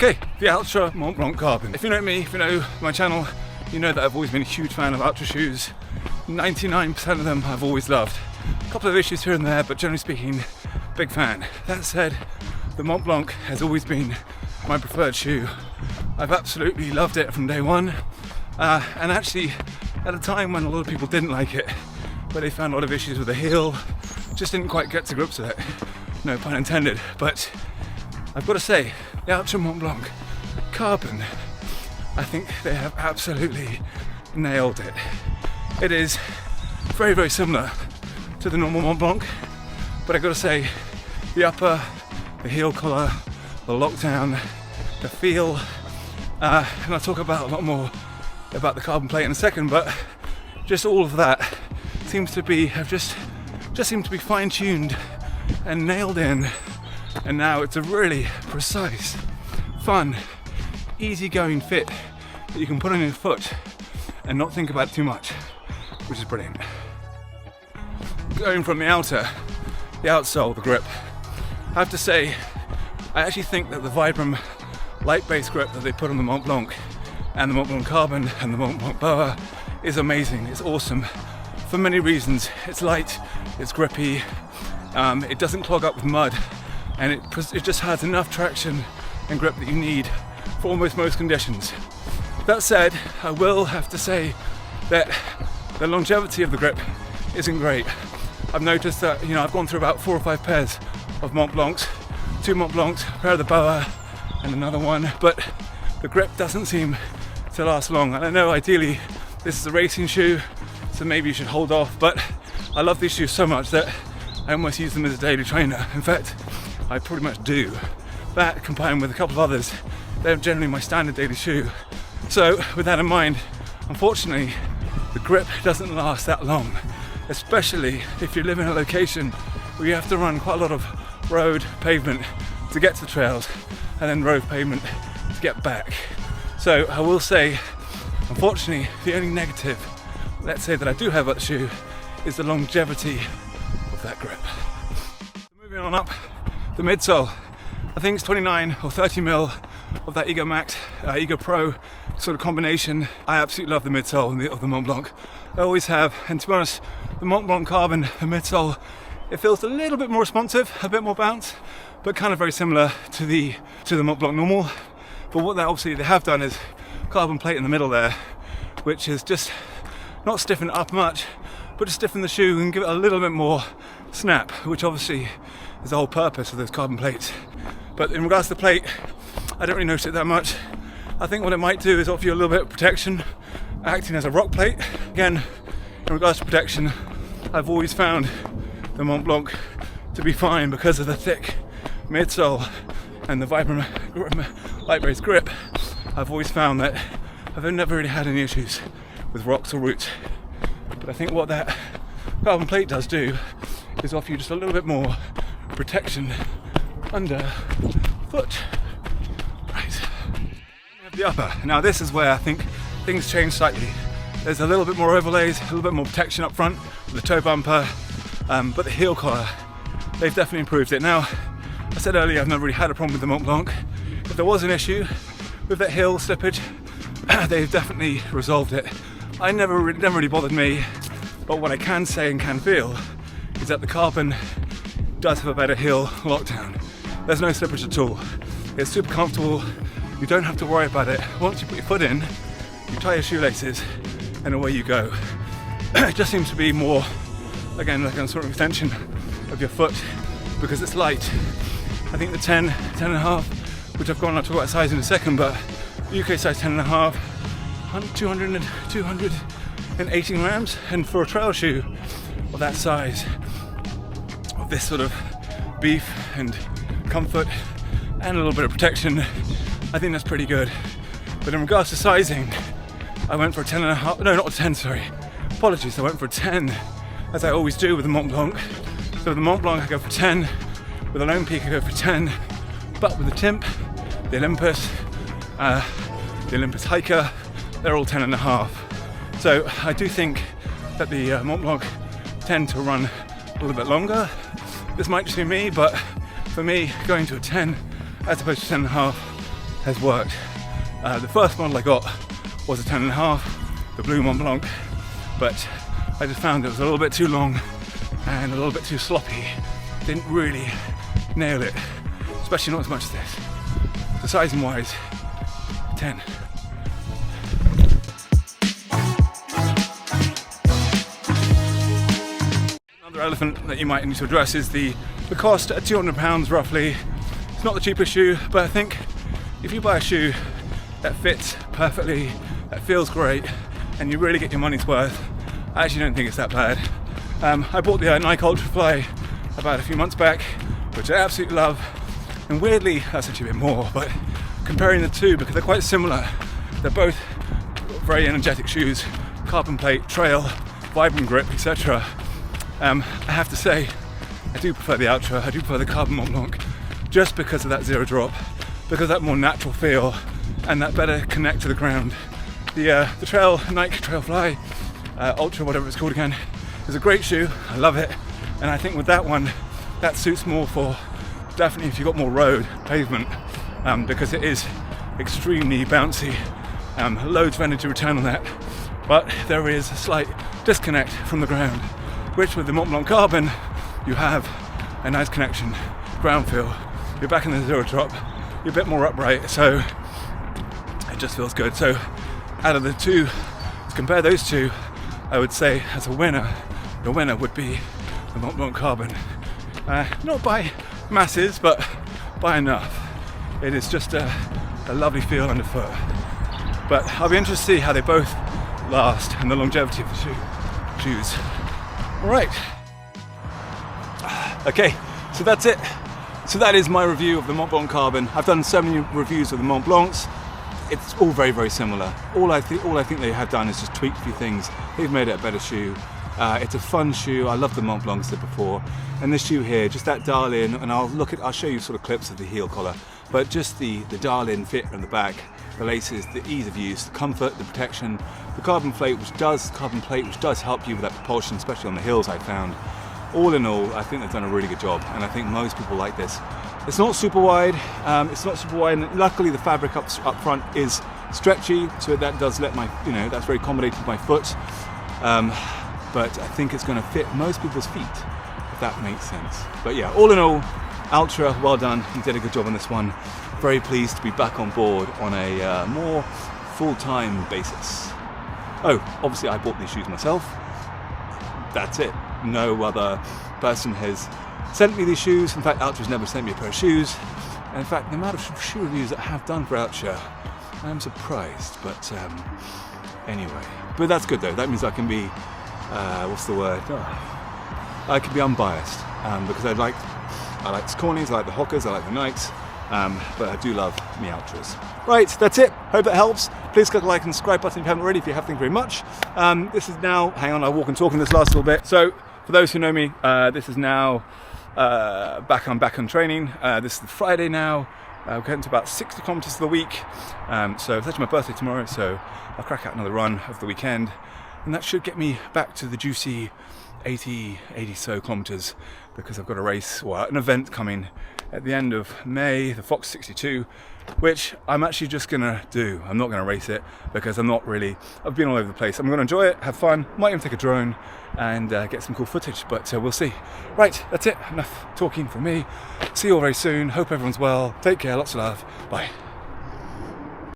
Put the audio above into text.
Okay, the Ultra Mont Blanc Carbon. If you know me, if you know my channel, you know that I've always been a huge fan of Ultra shoes. 99% of them I've always loved. A couple of issues here and there, but generally speaking, big fan. That said, the Mont Blanc has always been my preferred shoe. I've absolutely loved it from day one. And actually, at a time when a lot of people didn't like it, where they found a lot of issues with the heel, just didn't quite get to grips with it. No pun intended. But I've got to say, the Ultra Mont Blanc Carbon, I think they have absolutely nailed it. It is very, very similar to the normal Mont Blanc, but I've got to say, the upper, the heel collar, the lockdown, the feel, and I'll talk about a lot more about the carbon plate in a second, but just all of that seems to be, just seemed to be fine-tuned and nailed in, and now it's a really precise, fun, easy-going fit that you can put on your foot and not think about it too much, which is brilliant. Going from the outer, the outsole, the grip, I have to say, I actually think that the Vibram light-based grip that they put on the Mont Blanc and the Mont Blanc Carbon and the Mont Blanc Boa is amazing. It's awesome for many reasons. It's light, it's grippy, it doesn't clog up with mud, and it just has enough traction and grip that you need for almost most conditions. That said, I will have to say that the longevity of the grip isn't great. I've noticed that, I've gone through about 4 or 5 pairs of Mont Blancs, 2 Mont Blancs, a pair of the Boa and another one, but the grip doesn't seem to last long. And I know ideally this is a racing shoe, so maybe you should hold off, but I love these shoes so much that I almost use them as a daily trainer. In fact, I pretty much do. That combined with a couple of others, they're generally my standard daily shoe. So with that in mind, unfortunately, the grip doesn't last that long, especially if you live in a location where you have to run quite a lot of road pavement to get to the trails and then road pavement to get back. So I will say, unfortunately, the only negative, let's say, that I do have about the shoe is the longevity of that grip. Moving on up, the midsole. I think it's 29 or 30 mil of that Ego Max, Ego Pro sort of combination. I absolutely love the midsole of the Mont Blanc. I always have, and to be honest, the Mont Blanc Carbon, the midsole, it feels a little bit more responsive, a bit more bounce, but kind of very similar to the Mont Blanc normal. But what they have done is carbon plate in the middle there, which is just not stiffen it up much, but just stiffen the shoe and give it a little bit more snap, which obviously is the whole purpose of those carbon plates. But in regards to the plate, I don't really notice it that much. I think what it might do is offer you a little bit of protection, acting as a rock plate. Again, in regards to protection, I've always found the Mont Blanc to be fine because of the thick midsole and the Vibram light-based grip. I've always found that I've never really had any issues with rocks or roots. But I think what that carbon plate does do is offer you just a little bit more protection under foot. Right. We have the upper. Now this is where I think things change slightly. There's a little bit more overlays, a little bit more protection up front with the toe bumper, but the heel collar, they've definitely improved it. Now, I said earlier I've never really had a problem with the Mont Blanc. If there was an issue with that heel slippage, they've definitely resolved it. It never really bothered me, but what I can say and can feel is that the Carbon does have a better heel lockdown. There's no slippage at all. It's super comfortable. You don't have to worry about it. Once you put your foot in, you tie your shoelaces, and away you go. It just seems to be more, again, like a sort of extension of your foot because it's light. I think the 10 and a half, which I'll talk about size in a second, but UK size 10 and a half, 218 grams, and for a trail shoe of that size, of this sort of beef and comfort and a little bit of protection, I think that's pretty good. But in regards to sizing, I went for a 10 and a half, no, not a 10, sorry, apologies, I went for a 10, as I always do with the Mont Blanc. So with the Mont Blanc I go for 10, with a Lone Peak I go for 10, but with the Timp, the Olympus Hiker, they're all 10 and a half. So I do think that the Mont Blanc tend to run a little bit longer. This might just be me, but for me, going to a 10 as opposed to 10 and a half has worked. The first model I got was a 10.5, the blue Mont Blanc, but I just found it was a little bit too long and a little bit too sloppy. Didn't really nail it, especially not as much as this. So sizing wise, 10. Another elephant that you might need to address is the cost at £200 roughly. It's not the cheapest shoe, but I think if you buy a shoe that fits perfectly, that feels great, and you really get your money's worth, I actually don't think it's that bad. I bought the Nike Ultra Fly about a few months back, which I absolutely love, and weirdly that's actually a bit more, but comparing the two, because they're quite similar, they're both very energetic shoes, carbon plate, trail, vibrant grip, etc. I have to say I do prefer the Altra, I do prefer the Carbon Mont Blanc, just because of that zero drop, because of that more natural feel and that better connect to the ground. The trail, Nike Trail Fly Ultra, whatever it's called again, is a great shoe, I love it, and I think with that one, that suits more for definitely if you've got more road, pavement, because it is extremely bouncy, loads of energy return on that, but there is a slight disconnect from the ground, which with the Mont Blanc Carbon, you have a nice connection, ground feel, you're back in the zero drop, you're a bit more upright, so it just feels good. So out of the two, to compare those two, I would say as a winner, the winner would be the Mont Blanc Carbon. Not by masses, but by enough. It is just a lovely feel underfoot. But I'll be interested to see how they both last and the longevity of the shoes. All right. Okay, so that's it. So that is my review of the Mont Blanc Carbon. I've done so many reviews of the Mont Blancs. It's all very, very similar. All I think they have done is just tweaked a few things. They've made it a better shoe. It's a fun shoe. I love the Mont Blanc, as I said before. And this shoe here, just that dial in, and I'll show you sort of clips of the heel collar, but just the dial in fit on the back, the laces, the ease of use, the comfort, the protection, the carbon plate, which does help you with that propulsion, especially on the hills, I found. All in all, I think they've done a really good job, and I think most people like this. It's not super wide, and luckily the fabric up front is stretchy, so that does let that's very accommodating to my foot. But I think it's going to fit most people's feet, if that makes sense. But yeah, all in all, Altra, well done, you did a good job on this one. Very pleased to be back on board on a more full-time basis. Oh, obviously I bought these shoes myself. That's it. No other person has sent me these shoes. In fact, Altra's never sent me a pair of shoes. And in fact, the amount of shoe reviews that I have done for Altra, I'm surprised. But anyway, but that's good though. That means I can be, what's the word? I can be unbiased because I like Sauconys, I like the Hokas, I like the Nikes. But I do love me Altras. Right, that's it. Hope that helps. Please click the like and subscribe button if you haven't already. If you have, thank you very much. This is now, hang on, I'll walk and talk in this last little bit. So, for those who know me, this is now I'm back on training. This is the Friday now. We're getting to about 60 kilometers of the week. So it's actually my birthday tomorrow, so I'll crack out another run over the weekend. And that should get me back to the juicy 80 so kilometers, because I've got a race, or an event coming at the end of May, the Fox 62, which I'm actually just gonna do. I'm not gonna race it because I've been all over the place. I'm gonna enjoy it, have fun, might even take a drone and get some cool footage, but we'll see. Right, that's it, enough talking from me. See you all very soon, hope everyone's well, take care, lots of love, bye.